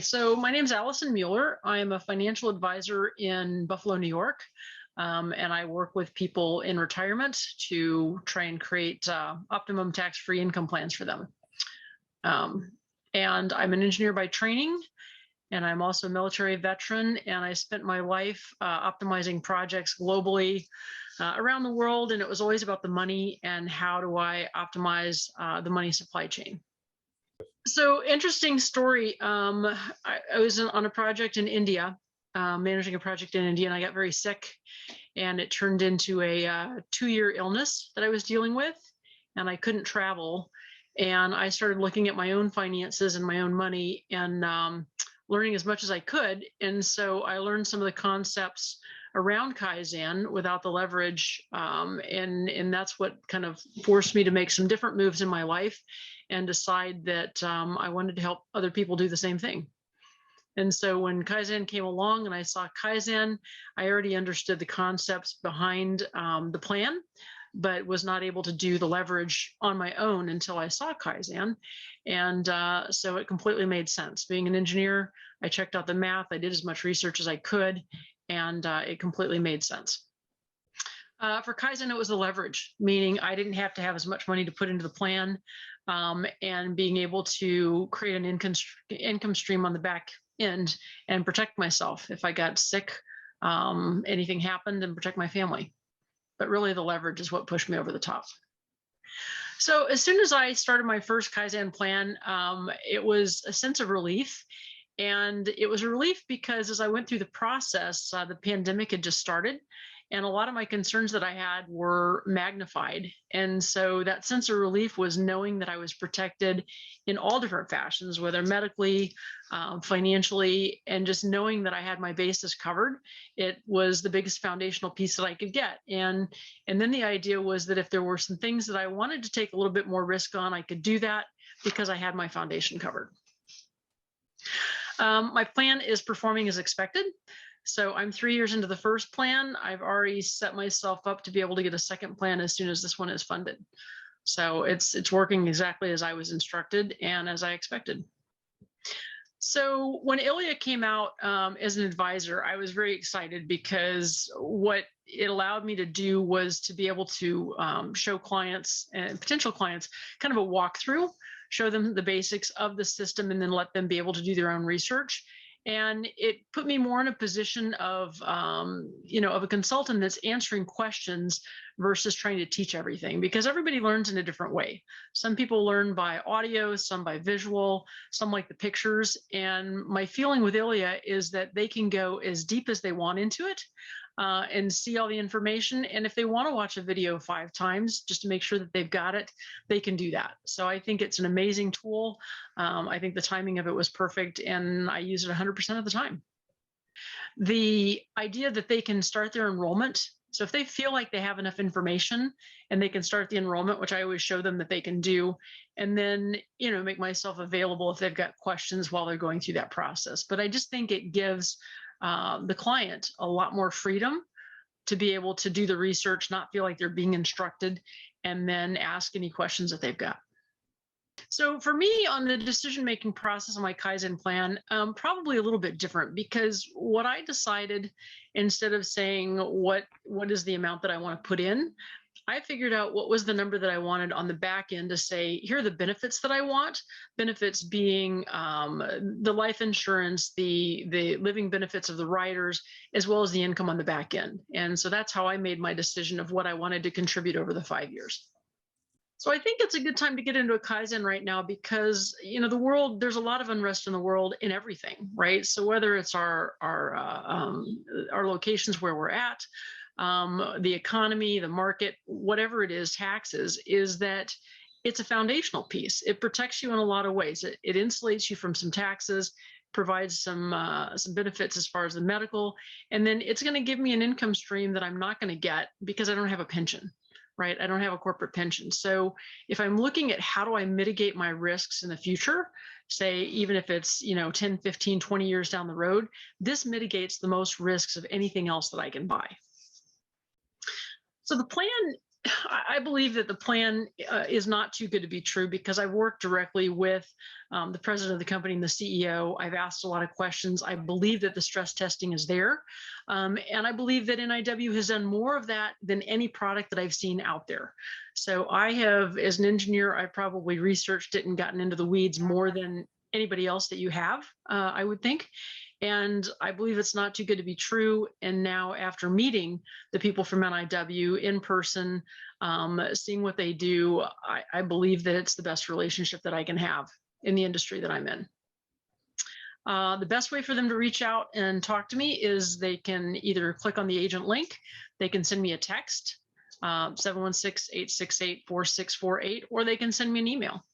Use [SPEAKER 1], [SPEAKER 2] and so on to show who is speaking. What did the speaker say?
[SPEAKER 1] So my name is Alison Mueller. I am a financial advisor in Buffalo, New York, and I work with people in retirement to try and create optimum tax-free income plans for them. And I'm an engineer by training, and I'm also a military veteran, and I spent my life optimizing projects globally around the world, and it was always about the money and how do I optimize the money supply chain. So interesting story. I was on a project in India, managing a project in India, and I got very sick, and it turned into a 2-year illness that I was dealing with, and I couldn't travel. And I started looking at my own finances and my own money and learning as much as I could. And so I learned some of the concepts around Kai-Zen without the leverage. And that's what kind of forced me to make some different moves in my life and decide that I wanted to help other people do the same thing. And so when Kai-Zen came along and I saw Kai-Zen, I already understood the concepts behind the plan, but was not able to do the leverage on my own until I saw Kai-Zen. And so it completely made sense. Being an engineer, I checked out the math, I did as much research as I could, and it completely made sense. For Kai-Zen, it was the leverage, meaning I didn't have to have as much money to put into the plan, and being able to create an income stream on the back end and protect myself if I got sick, anything happened, and protect my family. But really the leverage is what pushed me over the top. So as soon as I started my first Kai-Zen plan, it was a sense of relief. And it was a relief because as I went through the process, the pandemic had just started, and a lot of my concerns that I had were magnified. And so that sense of relief was knowing that I was protected in all different fashions, whether medically, financially, and just knowing that I had my bases covered. It was the biggest foundational piece that I could get. And then the idea was that if there were some things that I wanted to take a little bit more risk on, I could do that because I had my foundation covered. My plan is performing as expected. So I'm 3 years into the first plan. I've already set myself up to be able to get a second plan as soon as this one is funded. So it's working exactly as I was instructed and as I expected. So when Ilya came out as an advisor, I was very excited because what it allowed me to do was to be able to show clients and potential clients kind of a walkthrough, show them the basics of the system, and then let them be able to do their own research. And it put me more in a position of, of a consultant that's answering questions versus trying to teach everything, because everybody learns in a different way. Some people learn by audio, some by visual, some like the pictures. And my feeling with Ilya is that they can go as deep as they want into it and see all the information. And if they want to watch a video 5 times just to make sure that they've got it, they can do that. So I think it's an amazing tool. I think the timing of it was perfect, and I use it 100% of the time. The idea that they can start their enrollment. So if they feel like they have enough information and they can start the enrollment, which I always show them that they can do, and then, make myself available if they've got questions while they're going through that process. But I just think it gives the client a lot more freedom to be able to do the research, not feel like they're being instructed, and then ask any questions that they've got. So for me, on the decision-making process on my Kai-Zen plan, probably a little bit different, because what I decided, instead of saying what is the amount that I want to put in, I figured out what was the number that I wanted on the back end to say, here are the benefits that I want. Benefits being the life insurance, the living benefits of the riders, as well as the income on the back end. And so that's how I made my decision of what I wanted to contribute over the 5 years. So I think it's a good time to get into a Kai-Zen right now because, the world, there's a lot of unrest in the world in everything, right? So whether it's our locations where we're at, the economy, the market, whatever it is, taxes, is that it's a foundational piece. It protects you in a lot of ways. It insulates you from some taxes, provides some benefits as far as the medical, and then it's going to give me an income stream that I'm not going to get because I don't have a pension, right? I don't have a corporate pension. So if I'm looking at how do I mitigate my risks in the future, say, even if it's, 10, 15, 20 years down the road, this mitigates the most risks of anything else that I can buy. So the plan I believe that the plan is not too good to be true, because I've worked directly with the president of the company and the CEO. I've asked a lot of questions. I believe that the stress testing is there. And I believe that NIW has done more of that than any product that I've seen out there. So I have, as an engineer, I've probably researched it and gotten into the weeds more than anybody else that you have, I would think. And I believe it's not too good to be true. And now, after meeting the people from NIW in person, seeing what they do, I believe that it's the best relationship that I can have in the industry that I'm in. The best way for them to reach out and talk to me is they can either click on the agent link, they can send me a text, 716-868-4648, or they can send me an email.